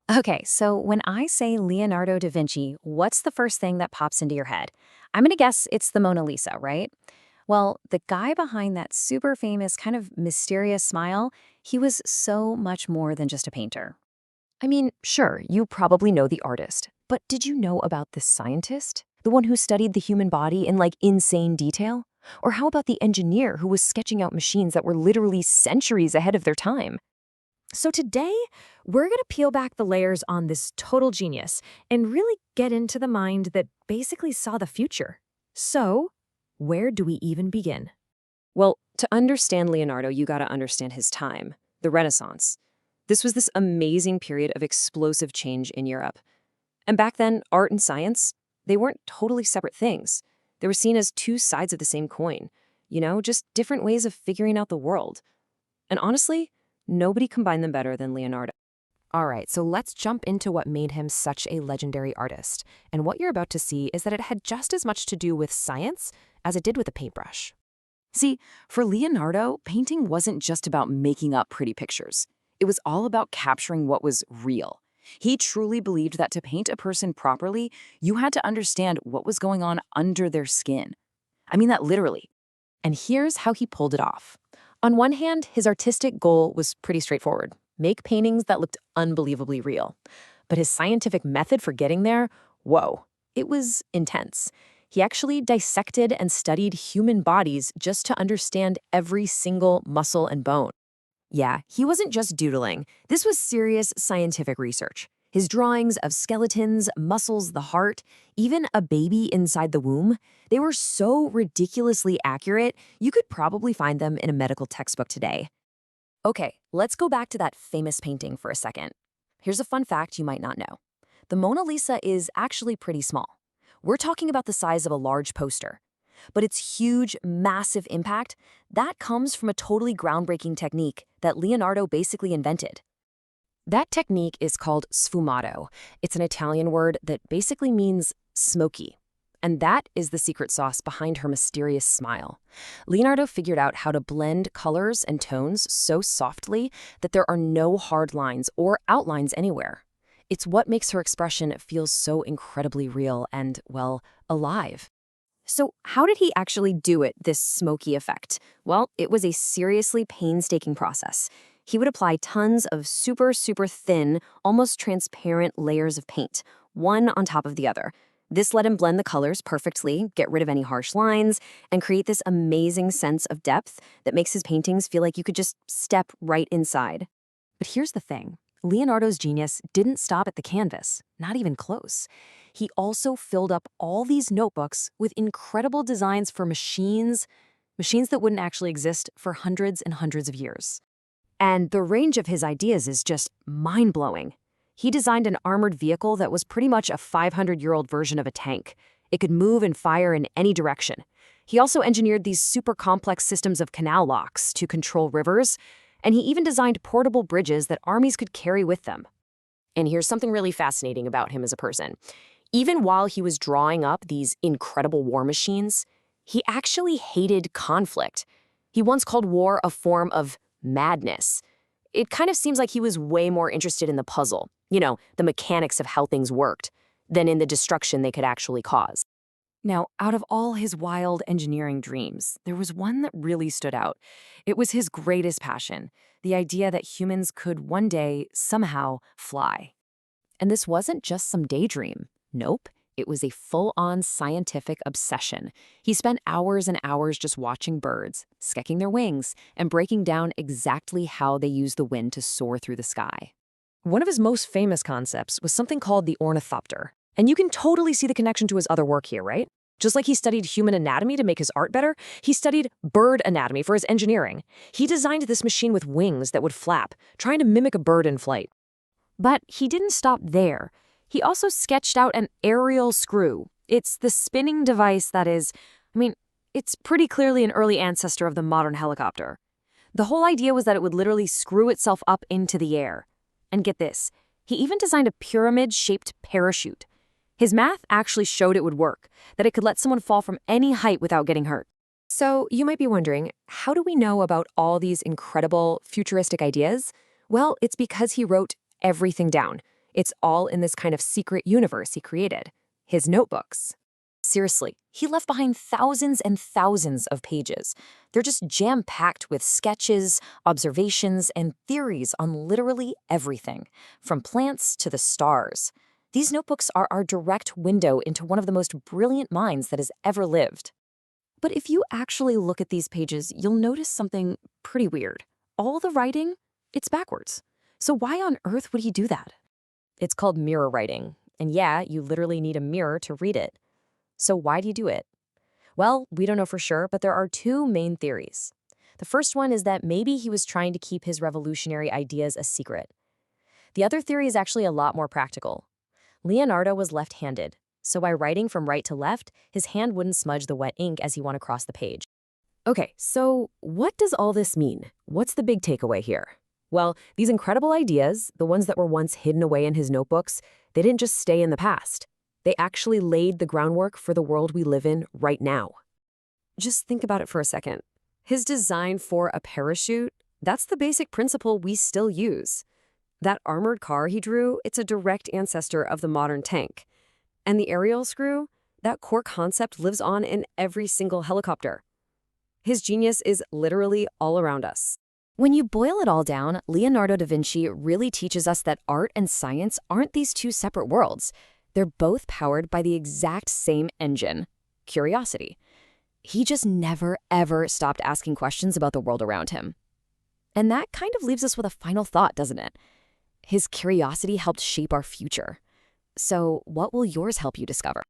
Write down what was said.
Okay, so when I say Leonardo da Vinci, what's the first thing that pops into your head? I'm gonna guess it's the Mona Lisa, right? Well, the guy behind that super famous, kind of mysterious smile, he was so much more than just a painter. I mean, sure, you probably know the artist, but did you know about the scientist? The one who studied the human body in insane detail? Or how about the engineer who was sketching out machines that were literally centuries ahead of their time? So today, we're going to peel back the layers on this total genius and really get into the mind that basically saw the future. So, where do we even begin? Well, to understand Leonardo, you gotta understand his time, the Renaissance. This was this amazing period of explosive change in Europe. And back then, art and science, they weren't totally separate things. They were seen as two sides of the same coin, just different ways of figuring out the world. And honestly, nobody combined them better than Leonardo. All right, so let's jump into what made him such a legendary artist. And what you're about to see is that it had just as much to do with science as it did with a paintbrush. See, for Leonardo, painting wasn't just about making up pretty pictures. It was all about capturing what was real. He truly believed that to paint a person properly, you had to understand what was going on under their skin. I mean that literally. And here's how he pulled it off. On one hand, his artistic goal was pretty straightforward: make paintings that looked unbelievably real. But his scientific method for getting there, whoa, it was intense. He actually dissected and studied human bodies just to understand every single muscle and bone. Yeah, he wasn't just doodling. This was serious scientific research. His drawings of skeletons, muscles, the heart, even a baby inside the womb, they were so ridiculously accurate, you could probably find them in a medical textbook today. Okay, let's go back to that famous painting for a second. Here's a fun fact you might not know. The Mona Lisa is actually pretty small. We're talking about the size of a large poster. But its huge, massive impact, that comes from a totally groundbreaking technique that Leonardo basically invented. That technique is called sfumato. It's an Italian word that basically means smoky. And that is the secret sauce behind her mysterious smile. Leonardo figured out how to blend colors and tones so softly that there are no hard lines or outlines anywhere. It's what makes her expression feel so incredibly real and, well, alive. So how did he actually do it, this smoky effect? Well, it was a seriously painstaking process. He would apply tons of super, super thin, almost transparent layers of paint, one on top of the other. This let him blend the colors perfectly, get rid of any harsh lines, and create this amazing sense of depth that makes his paintings feel like you could just step right inside. But here's the thing. Leonardo's genius didn't stop at the canvas, not even close. He also filled up all these notebooks with incredible designs for machines that wouldn't actually exist for hundreds and hundreds of years. And the range of his ideas is just mind-blowing. He designed an armored vehicle that was pretty much a 500-year-old version of a tank. It could move and fire in any direction. He also engineered these super complex systems of canal locks to control rivers, and he even designed portable bridges that armies could carry with them. And here's something really fascinating about him as a person. Even while he was drawing up these incredible war machines, he actually hated conflict. He once called war a form of madness. It kind of seems like he was way more interested in the puzzle, the mechanics of how things worked, than in the destruction they could actually cause. Now, out of all his wild engineering dreams, there was one that really stood out. It was his greatest passion, the idea that humans could one day somehow fly. And this wasn't just some daydream. Nope, it was a full-on scientific obsession. He spent hours and hours just watching birds, sketching their wings, and breaking down exactly how they use the wind to soar through the sky. One of his most famous concepts was something called the ornithopter. And you can totally see the connection to his other work here, right? Just like he studied human anatomy to make his art better, he studied bird anatomy for his engineering. He designed this machine with wings that would flap, trying to mimic a bird in flight. But he didn't stop there. He also sketched out an aerial screw. It's the spinning device that is, it's pretty clearly an early ancestor of the modern helicopter. The whole idea was that it would literally screw itself up into the air. And get this, he even designed a pyramid-shaped parachute. His math actually showed it would work, that it could let someone fall from any height without getting hurt. So you might be wondering, how do we know about all these incredible futuristic ideas? Well, it's because he wrote everything down. It's all in this kind of secret universe he created, his notebooks. Seriously, he left behind thousands and thousands of pages. They're just jam-packed with sketches, observations, and theories on literally everything, from plants to the stars. These notebooks are our direct window into one of the most brilliant minds that has ever lived. But if you actually look at these pages, you'll notice something pretty weird. All the writing, it's backwards. So why on earth would he do that? It's called mirror writing. And yeah, you literally need a mirror to read it. So why do you do it? Well, we don't know for sure, but there are two main theories. The first one is that maybe he was trying to keep his revolutionary ideas a secret. The other theory is actually a lot more practical. Leonardo was left-handed, so by writing from right to left, his hand wouldn't smudge the wet ink as he went across the page. Okay, so what does all this mean? What's the big takeaway here? Well, these incredible ideas, the ones that were once hidden away in his notebooks, they didn't just stay in the past. They actually laid the groundwork for the world we live in right now. Just think about it for a second. His design for a parachute, that's the basic principle we still use. That armored car he drew, it's a direct ancestor of the modern tank. And the aerial screw, that core concept lives on in every single helicopter. His genius is literally all around us. When you boil it all down, Leonardo da Vinci really teaches us that art and science aren't these two separate worlds. They're both powered by the exact same engine, curiosity. He just never, ever stopped asking questions about the world around him. And that kind of leaves us with a final thought, doesn't it? His curiosity helped shape our future. So what will yours help you discover?